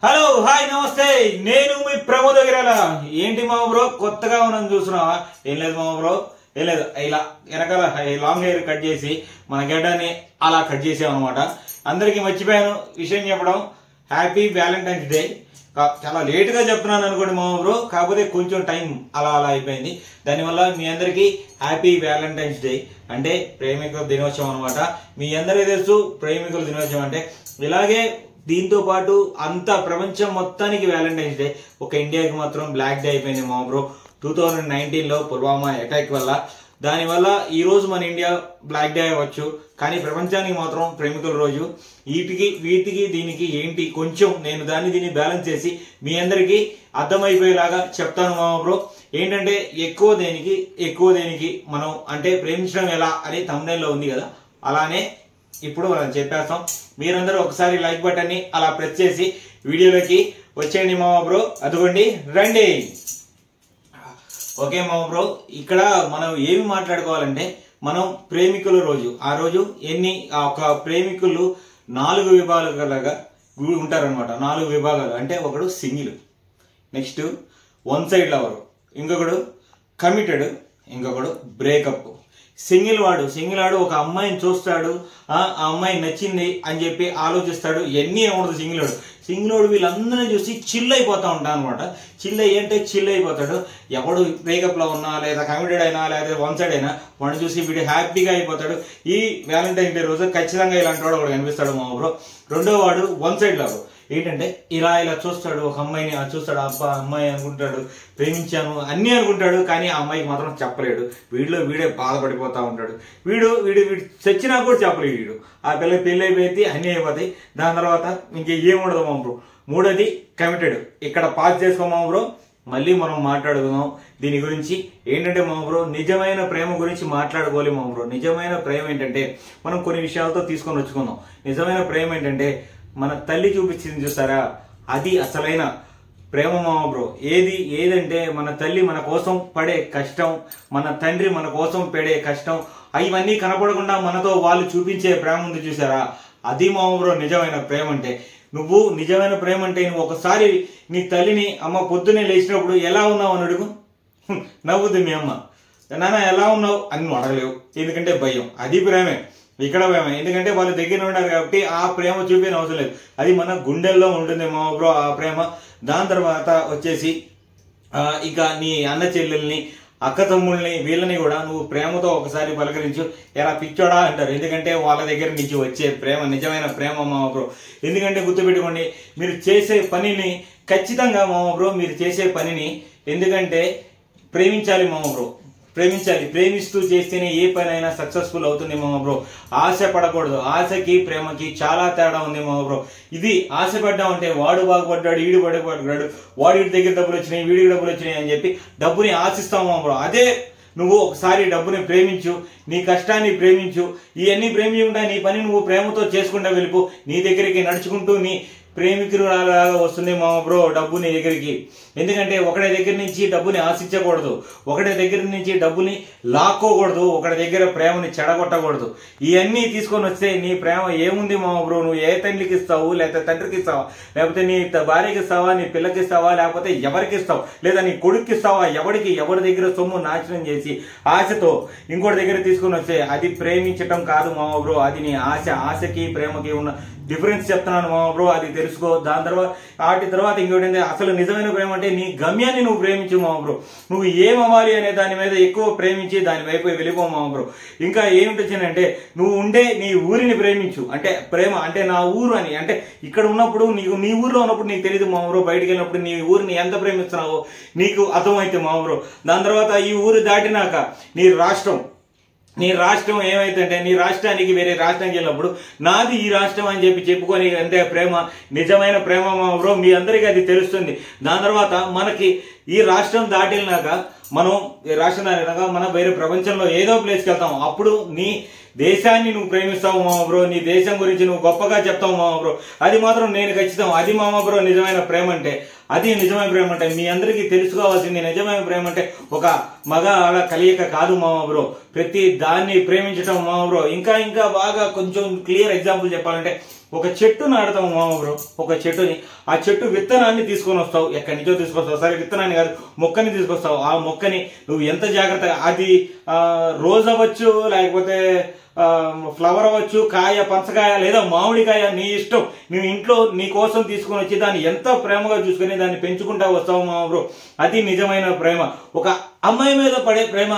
Hello hi నమస్తే నేను మీ ప్రమోద్ గిరాల ఏంటి మా బ్రో కొత్తగా మనం చూస్తున్నావా ఏం లేదు మా బ్రో ఏం లేదు ఇలా వెనకాల లాంగ్ హెయిర్ కట్ చేసి మన గడ్డని అలా కట్ చేసామన్నమాట అందరికీ మర్చిపోయాను విషయం చెప్పడం హ్యాపీ వ్యాలంటైన్స్ డే చాలా లేట్ గా చెప్తున్నాను అనుకోండి మా బ్రో కాకపోతే కొంచెం టైం అలా అయిపోయింది దానివల్ల మీ అందరికీ హ్యాపీ వ్యాలంటైన్స్ డే అంటే ప్రేమికుల దినోత్సవం అనమాట మీ అందరికీ తెలుసు ప్రేమికుల దినోత్సవం అంటే ఇలాగే దీంతో పాటు అంత ప్రపంచం మొత్తానికి వ్యాలంటైన్స్ డే ఒక ఇండియాకి మాత్రం బ్లాక్ డే అయిపోయింది మా బ్రో 2019లో పుల్వామా అటాక్ వల్ల దానివల్ల ఈ రోజు మన ఇండియా బ్లాక్ డే అవ్వచ్చు కానీ ప్రపంచానికి మాత్రం ప్రేమికుల రోజు వీటికి దీనికి ఏంటి కొంచెం నేను దీన్ని బ్యాలెన్స్ చేసి మీ అందరికీ అర్థమైపోయేలాగా చెప్తాను మా బ్రో ఏంటంటే ఎక్కువ దేనికి మనం అంటే ప్రేమించడం ఎలా అని థంబ్నెయిల్లో ఉంది కదా అలానే ఇప్పుడు మనం చెప్పేస్తాం మీరందరూ ఒకసారి లైక్ బటన్ ని అలా ప్రెస్ చేసి వీడియోలోకి వచ్చేయండి మామ బ్రో అదిగోండి రండి ఓకే మామ బ్రో ఇక్కడ మనం ఏమి మాట్లాడుకోవాలంటే మనం ప్రేమికుల రోజు ఆ రోజు ఒక ప్రేమికులు 4 విభాగాలుగా ఉంటారనమాట 4 విభాగాలు అంటే ఒకడు single next one side lover ఇంకొకడు కమిటెడ్ ఇంకొకడు బ్రేకప్ సింగిల్ వాడు ఒక అమ్మాయిని చూస్తాడు ఆ అమ్మాయి నచ్చింది అని చెప్పి ఆలోచిస్తాడు ఎన్ని ఏముండదు సింగిల్ వాడు వీళ్ళందరినీ చూసి చిల్ అయిపోతా ఉంటాడు అనమాట చిల్ అయిపోతాడు ఎవడు బ్రేకప్ లో ఉన్నా లేదా కమిటెడ్ అయినా లేదా వన్ సైడ్ అయినా వాడిని చూసి వీడు హ్యాపీగా అయిపోతాడు ఈ వ్యాలంటైన్ డే రోజు ఖచ్చితంగా ఇలాంటి వాడు ఒకడు కనిపిస్తాడు మా బ్రో రెండో వాడు వన్ సైడ్ లవర్ ఏంటంటే ఇలా చూస్తాడు ఒక అమ్మాయిని చూస్తాడు అబ్బా అమ్మాయి అనుకుంటాడు ప్రేమించాను అన్ని అనుకుంటాడు కానీ ఆ అమ్మాయికి మాత్రం చెప్పలేడు వీడే బాధపడిపోతా ఉంటాడు వీడు చచ్చినా కూడా చెప్పలేడు వీడు ఆ పిల్ల పెళ్లి అయిపోయి అన్ని అయిపోతాయి దాని తర్వాత ఇంకేముండదు మా బ్రో మూడోది కమిటెడ్ ఇక్కడ పాస్ చేసుకోమా బ్రో మళ్ళీ మనం మాట్లాడుకుందాం దీని గురించి ఏంటంటే మా బ్రో నిజమైన ప్రేమ గురించి మాట్లాడుకోవాలి మా బ్రో నిజమైన ప్రేమ ఏంటంటే మనం కొన్ని విషయాలతో తీసుకొని వచ్చుకుందాం నిజమైన ప్రేమ ఏంటంటే మన తల్లి చూపించింది చూస్తారా అది అసలైన ప్రేమ మామ బ్రో ఏదంటే మన తల్లి మన కోసం పడే కష్టం మన తండ్రి మన కోసం పడే కష్టం ఇవన్నీ కనపడకుండా మనతో వాళ్ళు చూపించే ప్రేమ ఉంది చూసారా అది మామ బ్రో నిజమైన ప్రేమ అంటే నువ్వు నిజమైన ప్రేమ అంటే నువ్వు ఒకసారి నీ తల్లిని అమ్మ పొద్దున్నే లేచినప్పుడు ఎలా ఉన్నావు అని అడుగు నవ్వుద్ది మీ అమ్మ నాన్న ఎలా ఉన్నావు అని నువ్వు అడగలేవు ఎందుకంటే భయం అది ప్రేమే ఇక్కడ ప్రేమ ఎందుకంటే వాళ్ళు దగ్గర ఉన్నారు కాబట్టి ఆ ప్రేమ చూపిన అవసరం లేదు అది మన గుండెల్లో ఉంటుంది మా బ్రో ఆ ప్రేమ దాని తర్వాత వచ్చేసి ఇక నీ అన్న చెల్లెల్ని అక్క తమ్ముళ్ళని వీళ్ళని కూడా నువ్వు ప్రేమతో ఒకసారి పలకరించు ఎలా పిచ్చోడా అంటారు ఎందుకంటే వాళ్ళ దగ్గర నుంచి వచ్చే ప్రేమ నిజమైన ప్రేమ మామ బ్రో ఎందుకంటే గుర్తుపెట్టుకోండి మీరు చేసే పనిని ఖచ్చితంగా మామ బ్రో మీరు చేసే పనిని ఎందుకంటే ప్రేమించాలి మామ బ్రో ప్రేమిస్తూ చేస్తేనే ఏ పని అయినా సక్సెస్ఫుల్ అవుతుంది మామ బ్రో ఆశ పడకూడదు ఆశకి ప్రేమకి చాలా తేడా ఉంది మామ బ్రో ఇది ఆశ పడ్డామంటే వాడు బాగుపడ్డాడు వీడు బాగుపడ్డాడు వీడి దగ్గర డబ్బులు వచ్చినాయి వీడికి డబ్బులు వచ్చినాయి అని చెప్పి డబ్బుని ఆశిస్తావు మామ బ్రో అదే నువ్వు ఒకసారి డబ్బుని ప్రేమించు నీ కష్టాన్ని ప్రేమించు ఇవన్నీ ప్రేమించుకుంటా నీ పని నువ్వు ప్రేమతో చేసుకుంటా వెళ్ళిపో నీ దగ్గరికి నడుచుకుంటూ నీ ప్రేమికురాలాగా వస్తుంది మామ బ్రో డబ్బు నీ దగ్గరికి ఎందుకంటే ఒకటి దగ్గర నుంచి డబ్బుని ఆశించకూడదు ఒకటి దగ్గర నుంచి డబ్బుని లాక్కోకూడదు ఒకటి దగ్గర ప్రేమని చెడగొట్టకూడదు ఇవన్నీ తీసుకొని వస్తే నీ ప్రేమ ఏముంది మామ బ్రో నువ్వు ఏ తండ్రికి ఇస్తావు లేకపోతే తండ్రికి ఇస్తావా లేకపోతే నీ భార్యకి ఇస్తావా నీ పిల్లకి ఇస్తావా లేకపోతే ఎవరికి ఇస్తావు లేదా నీ కొడుక్కి ఇస్తావా ఎవరి దగ్గర సొమ్ము నాశనం చేసి ఆశతో ఇంకోటి దగ్గర తీసుకొని వస్తే అది ప్రేమించటం కాదు మామ బ్రో అది నీ ఆశకి ప్రేమకి ఉన్న డిఫరెన్స్ చెప్తున్నాను మామ బ్రో అది తెలుసుకో దాని తర్వాత ఇంకోటి అసలు నిజమైన ప్రేమ అంటే నీ గమ్యాన్ని నువ్వు ప్రేమించు మామ బ్రో నువ్వు ఏమవ్వాలి అనే దాని మీద ఎక్కువ ప్రేమించి దాని వైపు వెళ్ళిపో మామ బ్రో ఇంకా ఏమిటొచ్చిందంటే నువ్వు ఉండే నీ ఊరిని ప్రేమించు అంటే ప్రేమ అంటే నా ఊరు అని అంటే ఇక్కడ ఉన్నప్పుడు నీకు నీ ఊర్లో ఉన్నప్పుడు నీకు తెలియదు మామ బ్రో బయటికి వెళ్ళినప్పుడు నీ ఊరిని ఎంత ప్రేమిస్తున్నావో నీకు అర్థమైతే మామ బ్రో దాని తర్వాత ఈ ఊరు దాటినాక నీ రాష్ట్రం ఏమైతే నీ రాష్ట్రానికి వేరే రాష్ట్రానికి వెళ్ళినప్పుడు నాది ఈ రాష్ట్రం అని చెప్పుకొని అంటే ప్రేమ నిజమైన ప్రేమ మా బ్రో మీ అందరికీ అది తెలుస్తుంది దాని తర్వాత మనకి ఈ రాష్ట్రం దాటినాక మనం వేరే ప్రపంచంలో ఏదో ప్లేస్కి వెళ్తాం అప్పుడు నీ దేశాన్ని నువ్వు ప్రేమిస్తావు మామ బ్రో నీ దేశం గురించి నువ్వు గొప్పగా చెప్తావు మామ బ్రో అది మాత్రం నేను ఖచ్చితం అది మామ బ్రో నిజమైన ప్రేమ అంటే అది నిజమైన ప్రేమ అంటే మీ అందరికీ తెలుసుకోవాల్సింది నిజమైన ప్రేమ అంటే ఒక మగ ఆడ కలియక కాదు మామ బ్రో ప్రతి దాన్ని ప్రేమించటం మామ బ్రో ఇంకా బాగా కొంచెం క్లియర్ ఎగ్జాంపుల్ చెప్పాలంటే ఒక చెట్టు నాటుతావు మామ బ్రో. ఒక చెట్టుని, ఆ చెట్టు విత్తనాన్ని తీసుకొని వస్తావు, ఎక్కడి నుంచో తీసుకొస్తావు, సరే విత్తనాన్ని కాదు మొక్కని తీసుకొస్తావు. ఆ మొక్కని నువ్వు ఎంత జాగ్రత్తగా, అది రోజ్ అవ్వచ్చు, లేకపోతే ఫ్లవర్ అవ్వచ్చు, కాయ పంచకాయ లేదా మామిడికాయ, నీ ఇష్టం. నువ్వు ఇంట్లో నీ కోసం తీసుకొని వచ్చి దాన్ని ఎంత ప్రేమగా చూసుకుని దాన్ని పెంచుకుంటా వస్తావు మామ బ్రో. అది నిజమైన ప్రేమ. ఒక అమ్మాయి మీద పడే ప్రేమ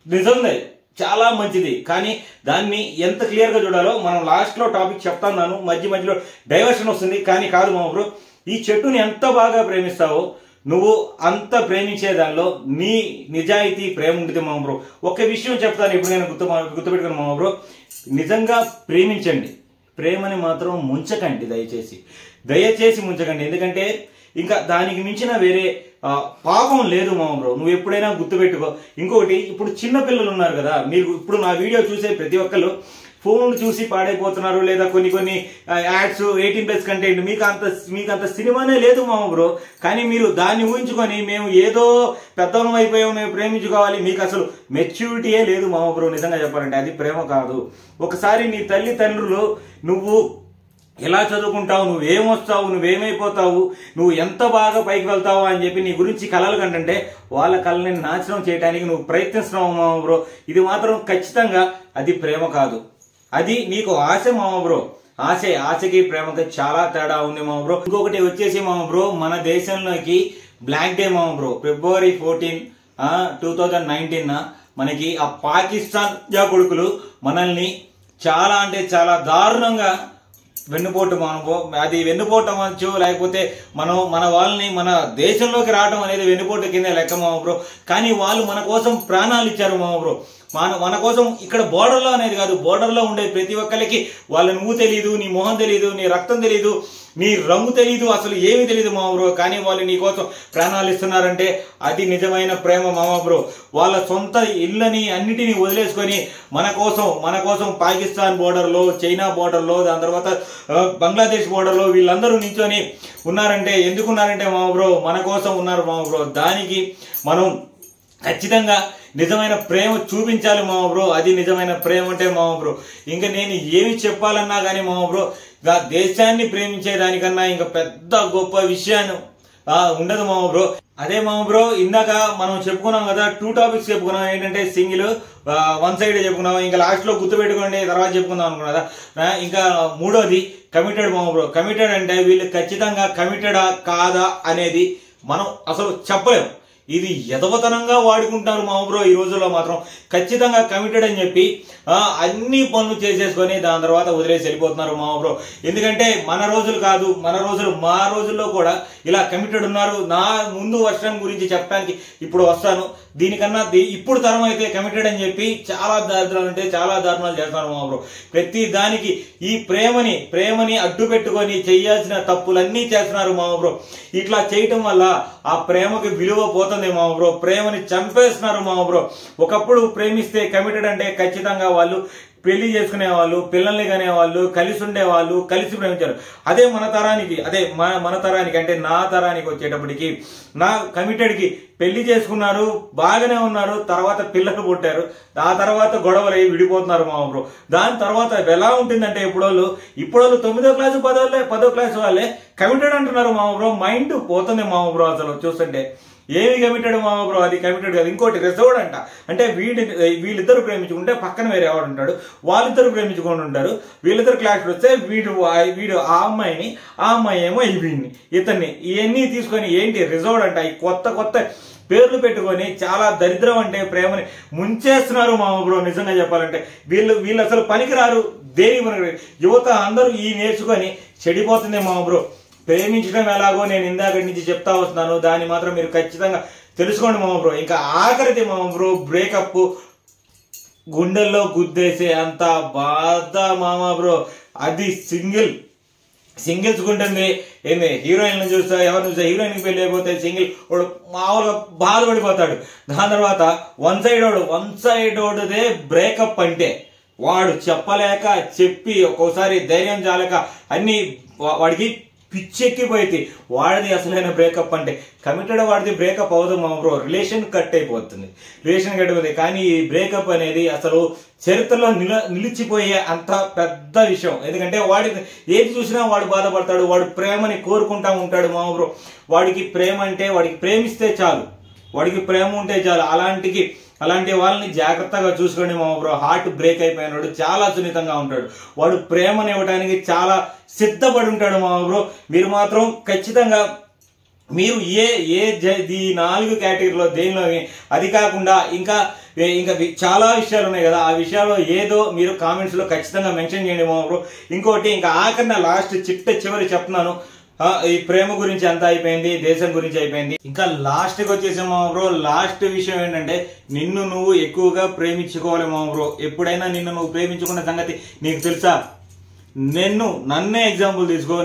నిజంగా చాలా మంచిది, కానీ దాన్ని ఎంత క్లియర్ గా చూడాలో మనం లాస్ట్ లో టాపిక్ చెప్తాను. మధ్యలో డైవర్షన్ వస్తుంది, కానీ కాదు మామ బ్రో. ఈ చెట్టుని ఎంత బాగా ప్రేమిస్తావో నువ్వు అంత ప్రేమించే దానిలో నీ నిజాయితీ ప్రేమ ఉంటుంది మామ బ్రో. ఒక విషయం చెప్తాను, ఇప్పుడు నేను గుర్తుపెట్టుకున్నాను మామ బ్రో. నిజంగా ప్రేమించండి, ప్రేమని మాత్రం ముంచకండి, దయచేసి ముంచకండి. ఎందుకంటే ఇంకా దానికి మించిన వేరే పాపం లేదు మామ బ్రో. నువ్వు ఎప్పుడైనా గుర్తుపెట్టుకో. ఇంకొకటి, ఇప్పుడు చిన్న పిల్లలు ఉన్నారు కదా, మీరు ఇప్పుడు నా వీడియో చూసే ప్రతి ఒక్కరు ఫోన్లు చూసి పాడైపోతున్నారు, లేదా కొన్ని యాడ్స్ 18+ కంటెంట్. మీకు అంత సినిమానే లేదు మామ బ్రో. కానీ మీరు దాన్ని ఊహించుకొని మేము ఏదో పెద్దవం అయిపోయాం, మేము ప్రేమించుకోవాలి, మీకు అసలు మెచ్యూరిటీయే లేదు మామ బ్రో. నిజంగా చెప్పాలంటే అది ప్రేమ కాదు. ఒకసారి నీ తల్లిదండ్రులు నువ్వు ఎలా చదువుకుంటావు, నువ్వేమొస్తావు, నువ్వేమైపోతావు, నువ్వు ఎంత బాగా పైకి వెళ్తావు అని చెప్పి నీ గురించి కలలు కంటే వాళ్ళ కళని నాశనం చేయడానికి నువ్వు ప్రయత్నిస్తున్నావు మామ బ్రో. ఇది మాత్రం ఖచ్చితంగా అది ప్రేమ కాదు, అది నీకు ఆశ మామ బ్రో. ఆశకి ప్రేమకి చాలా తేడా ఉంది మామ బ్రో. ఇంకొకటి వచ్చేసి మామ బ్రో, మన దేశంలోకి బ్లాక్ డే మామ బ్రో. February 14, 2019 మనకి ఆ పాకిస్తాన్ కొడుకులు మనల్ని చాలా అంటే చాలా దారుణంగా వెన్నుపోటు అది వెన్నుపోటు అవ్వచ్చు, లేకపోతే మన వాళ్ళని మన దేశంలోకి రావడం అనేది వెన్నుపోటు కింద లెక్క మామ బ్రో. కానీ వాళ్ళు మన కోసం ప్రాణాలు ఇచ్చారు మామ బ్రో. మన కోసం ఇక్కడ బోర్డర్లో అనేది కాదు, బోర్డర్లో ఉండే ప్రతి ఒక్కరికి వాళ్ళ నువ్వు తెలియదు, నీ మొహం తెలియదు, నీ రక్తం తెలియదు, నీ రంగు తెలియదు, అసలు ఏమీ తెలియదు మామ బ్రో. కానీ వాళ్ళు నీ కోసం ప్రాణాలు ఇస్తున్నారంటే అది నిజమైన ప్రేమ మామ బ్రో. వాళ్ళ సొంత ఇళ్ళని అన్నిటినీ వదిలేసుకొని మన కోసం పాకిస్తాన్ బోర్డర్లో, చైనా బోర్డర్లో, దాని తర్వాత బంగ్లాదేశ్ బోర్డర్లో వీళ్ళందరూ నించొని ఉన్నారంటే, ఎందుకున్నారంటే మామ బ్రో, మన కోసం ఉన్నారు మామ బ్రో. దానికి మనం ఖచ్చితంగా నిజమైన ప్రేమ చూపించాలి మామ బ్రో. అది నిజమైన ప్రేమ అంటే మామ బ్రో. ఇంకా నేను ఏమి చెప్పాలన్నా కానీ మామ బ్రో, దేశాన్ని ప్రేమించే దానికన్నా ఇంకా పెద్ద గొప్ప విషయాన్ని ఉండదు మామ బ్రో. అదే మామ బ్రో, ఇందాక మనం చెప్పుకున్నాం కదా, 2 టాపిక్స్ చెప్పుకున్నాం. ఏంటంటే సింగిల్, వన్ సైడ్ చెప్పుకున్నాం. ఇంకా లాస్ట్ లో గుర్తుపెట్టుకోండి, తర్వాత చెప్పుకుందాం అనుకున్నా. ఇంకా మూడోది కమిటెడ్ మామ బ్రో. కమిటెడ్ అంటే వీళ్ళు ఖచ్చితంగా కమిటెడా కాదా అనేది మనం అసలు చెప్పలేము. ఇది ఎదవతనంగా వాడుకుంటారు మామ బ్రో. ఈ రోజుల్లో మాత్రం ఖచ్చితంగా కమిటెడ్ అని చెప్పి అన్ని పనులు చేసేసుకొని దాని తర్వాత వదిలేసి వెళ్ళిపోతున్నారు మామ బ్రో. ఎందుకంటే మన రోజులు కాదు, మా రోజుల్లో కూడా ఇలా కమిటెడ్ ఉన్నారు. నా ముందు వర్షం గురించి చెప్పడానికి ఇప్పుడు వస్తాను. దీనికన్నా ఇప్పుడు తరం అయితే కమిటెడ్ అని చెప్పి చాలా దారుణాలు అంటే చాలా దారుణాలు చేస్తున్నారు మామ బ్రో. ప్రతి దానికి ఈ ప్రేమని అడ్డు పెట్టుకొని చేయాల్సిన తప్పులన్నీ చేస్తున్నారు మామ బ్రో. ఇట్లా చేయటం వల్ల ఆ ప్రేమకి విలువ పోతుంది మామ బ్రో. ప్రేమని చంపేస్తున్నారు మామ బ్రో. ఒకప్పుడు ప్రేమిస్తే కమిటెడ్ అంటే ఖచ్చితంగా వాళ్ళు పెళ్లి చేసుకునేవాళ్ళు, పిల్లల్ని కనేవాళ్ళు, కలిసి ఉండేవాళ్ళు, కలిసి ప్రేమించారు. అదే మన తరానికి అంటే నా తరానికి వచ్చేటప్పటికి, నా కమిటెడ్కి పెళ్లి చేసుకున్నారు, బాగానే ఉన్నారు, తర్వాత పిల్లలు పుట్టారు, ఆ తర్వాత గొడవలు అయ్యి విడిపోతున్నారు మామ బ్రో. దాని తర్వాత ఎలా ఉంటుందంటే ఇప్పుడోళ్ళు 9వ క్లాసు 10వ క్లాసు వాళ్ళే కమిటెడ్ అంటున్నారు మామ బ్రో. మైండ్ పోతుంది మామ బ్రో అసలు చూస్తుంటే. ఏమి కమిటెడ్ మామ బ్రో, అది కమిటెడ్ కాదు. ఇంకోటి రిజర్వ్డ్ అంట. అంటే వీళ్ళిద్దరు ప్రేమించుకుంటే పక్కన వేరే ఎవడు ఉంటాడు, వాళ్ళిద్దరు ప్రేమించుకొని ఉంటారు. వీళ్ళిద్దరు క్లాస్ వస్తే వీడు ఆ అమ్మాయిని, ఆ అమ్మాయి ఏమో ఇతన్ని ఇవన్నీ తీసుకొని ఏంటి రిజర్వ్డ్ అంట. ఈ కొత్త పేర్లు పెట్టుకొని చాలా దరిద్రం అంటే ప్రేమని ముంచేస్తున్నారు మామ బ్రో. నిజంగా చెప్పాలంటే వీళ్ళు అసలు పనికిరారు, దేనికి పనికిరారు. యువత అందరూ ఈ నేర్చుకొని చెడిపోతుంది మామ బ్రో. ప్రేమించడం ఎలాగో నేను ఇందాకటి నుంచి చెప్తా వస్తున్నాను, దాన్ని మాత్రం మీరు ఖచ్చితంగా తెలుసుకోండి మామ బ్రో. ఇంకా ఆఖరిది మామ బ్రో, బ్రేకప్ గుండెల్లో గుద్దేసే అంత బాధ మామ బ్రో. అది సింగిల్స్ ఉంటుంది. ఏంది హీరోయిన్ చూస్తా, ఎవరిని చూస్తా, హీరోయిన్ పెళ్లి అయిపోతే సింగిల్ వాడు మామూలుగా బాధపడిపోతాడు. దాని తర్వాత వన్ సైడ్ ఓడుదే బ్రేకప్ అంటే వాడు చెప్పలేక చెప్పి ఒక్కోసారి ధైర్యం చాలక అన్ని వాడికి పిచ్చెక్కిపోయింది. వాడిది అసలైన బ్రేకప్ అంటే కమిటెడ్ వాడిది బ్రేకప్ అవ్వదు మా బ్రో, రిలేషన్ కట్ అయిపోతుంది. కానీ ఈ బ్రేకప్ అనేది అసలు చరిత్రలో నిలిచిపోయే అంత పెద్ద విషయం. ఎందుకంటే వాడి ఏది చూసినా వాడు బాధపడతాడు, వాడు ప్రేమని కోరుకుంటా ఉంటాడు మా బ్రో. వాడికి ప్రేమ అంటే వాడికి ప్రేమిస్తే చాలు, వాడికి ప్రేమ ఉంటే చాలు. అలాంటి వాళ్ళని జాగ్రత్తగా చూసుకోండి మా బ్రో. హార్ట్ బ్రేక్ అయిపోయినాడు, చాలా సున్నితంగా ఉంటాడు, వాడు ప్రేమని ఇవ్వడానికి చాలా సిద్ధపడి ఉంటాడు మా బ్రో. మీరు మాత్రం ఖచ్చితంగా మీరు ఈ 4 కేటగిరీలో దేనిలో, అది కాకుండా ఇంకా చాలా విషయాలు ఉన్నాయి కదా, ఆ విషయాల్లో ఏదో మీరు కామెంట్స్ లో ఖచ్చితంగా మెన్షన్ చేయండి మా బ్రో. ఇంకోటి ఇంకా ఆఖరిన లాస్ట్ చివరి చెప్తున్నాను, ఈ ప్రేమ గురించి అంతా అయిపోయింది, దేశం గురించి అయిపోయింది. ఇంకా లాస్ట్ కి వచ్చేసి మా బ్రో, లాస్ట్ విషయం ఏంటంటే నిన్ను నువ్వు ఎక్కువగా ప్రేమించుకోవాలి మా బ్రో. ఎప్పుడైనా నిన్ను నువ్వు ప్రేమించుకున్న సంగతి నీకు తెలుసా? నన్నే ఎగ్జాంపుల్ తీసుకో.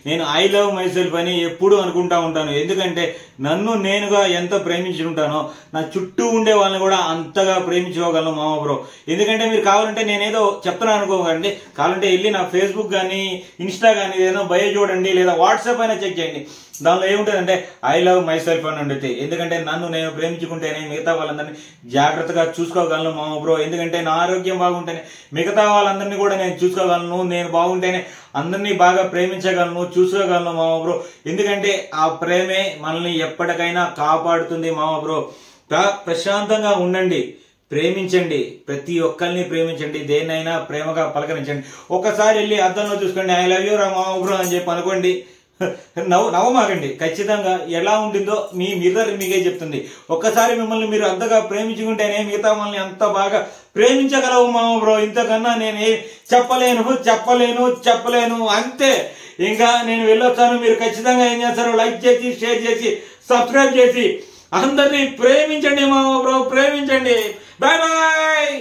నేను ఐ లవ్ మై సెల్ఫ్ అని ఎప్పుడు అనుకుంటా ఉంటాను. ఎందుకంటే నన్ను నేనుగా ఎంత ప్రేమించుకుంటానో నా చుట్టూ ఉండే వాళ్ళని కూడా అంతగా ప్రేమించుకోగలను మామ బ్రో. ఎందుకంటే మీరు కావాలంటే నేనేదో చెప్తున్నాను అనుకోకండి, కావాలంటే వెళ్ళి నా ఫేస్బుక్ కానీ ఇన్స్టా కానీ ఏదైనా బయో చూడండి, లేదా వాట్సాప్ అయినా చెక్ చేయండి. దానిలో ఏముంటుందంటే ఐ లవ్ మై సెల్ఫ్ అని ఉంటుంది. ఎందుకంటే నన్ను నేను ప్రేమించుకుంటేనే మిగతా వాళ్ళందరినీ జాగ్రత్తగా చూసుకోగలను మామ బ్రో. ఎందుకంటే నా ఆరోగ్యం బాగుంటేనే మిగతా వాళ్ళందరినీ కూడా నేను చూసుకోగలను, నేను బాగుంటేనే అందరినీ బాగా ప్రేమించగలను, చూసుకోగలను మామ బ్రో. ఎందుకంటే ఆ ప్రేమే మనల్ని ఎప్పటికైనా కాపాడుతుంది మామ బ్రో. ప్రశాంతంగా ఉండండి, ప్రేమించండి, ప్రతి ఒక్కరిని ప్రేమించండి, దేన్నైనా ప్రేమగా పలకరించండి. ఒకసారి వెళ్ళి అద్దంలో చూసుకోండి, ఐ లవ్ యూ రా మామ బ్రో అని చెప్పి అనుకోండి, నవ్వమాకండి. ఖచ్చితంగా ఎలా ఉంటుందో మీ మిర్రర్ మీకే చెప్తుంది. ఒక్కసారి మిమ్మల్ని మీరు అంతగా ప్రేమించుకుంటేనే మిగతా మనల్ని అంత బాగా ప్రేమించగలవు మామ బ్రో. ఇంతకన్నా నేను చెప్పలేను అంతే. ఇంకా నేను వెళ్ళొచ్చాను. మీరు ఖచ్చితంగా ఏం చేస్తారు, లైక్ చేసి, షేర్ చేసి, సబ్స్క్రైబ్ చేసి అందరినీ ప్రేమించండి మామ బ్రో, ప్రేమించండి. Bye bye.